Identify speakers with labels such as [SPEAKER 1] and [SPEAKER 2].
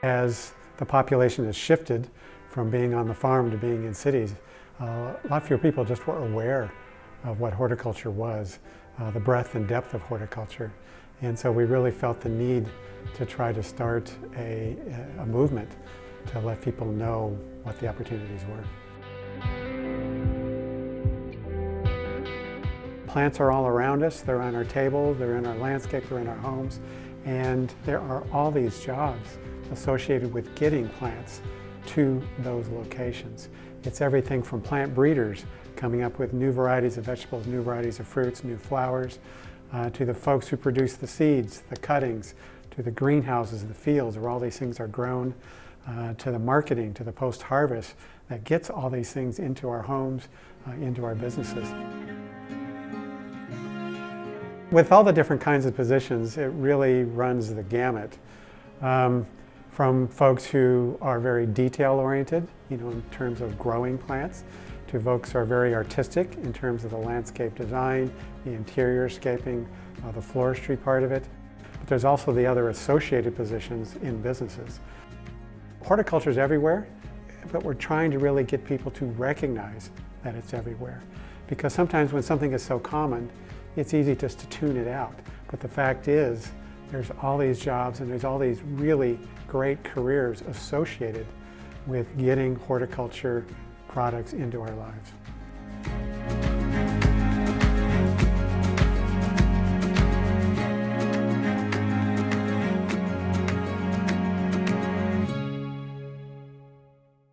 [SPEAKER 1] As the population has shifted from being on the farm to being in cities, a lot fewer people just were aware of what horticulture was, the breadth and depth of horticulture. And so we really felt the need to try to start a movement to let people know what the opportunities were. Plants are all around us. They're on our table, they're in our landscape, they're in our homes. And there are all these jobs associated with getting plants to those locations. It's everything from plant breeders coming up with new varieties of vegetables, new varieties of fruits, new flowers, to the folks who produce the seeds, the cuttings, to the greenhouses, the fields where all these things are grown, to the marketing, to the post-harvest that gets all these things into our homes, into our businesses. With all the different kinds of positions, it really runs the gamut. From folks who are very detail-oriented, in terms of growing plants, to folks who are very artistic in terms of the landscape design, the interior scaping, the floristry part of it. But there's also the other associated positions in businesses. Horticulture is everywhere, but we're trying to really get people to recognize that it's everywhere. Because sometimes when something is so common, it's easy just to tune it out. But the fact is, there's all these jobs and there's all these really great careers associated with getting horticulture products into our lives.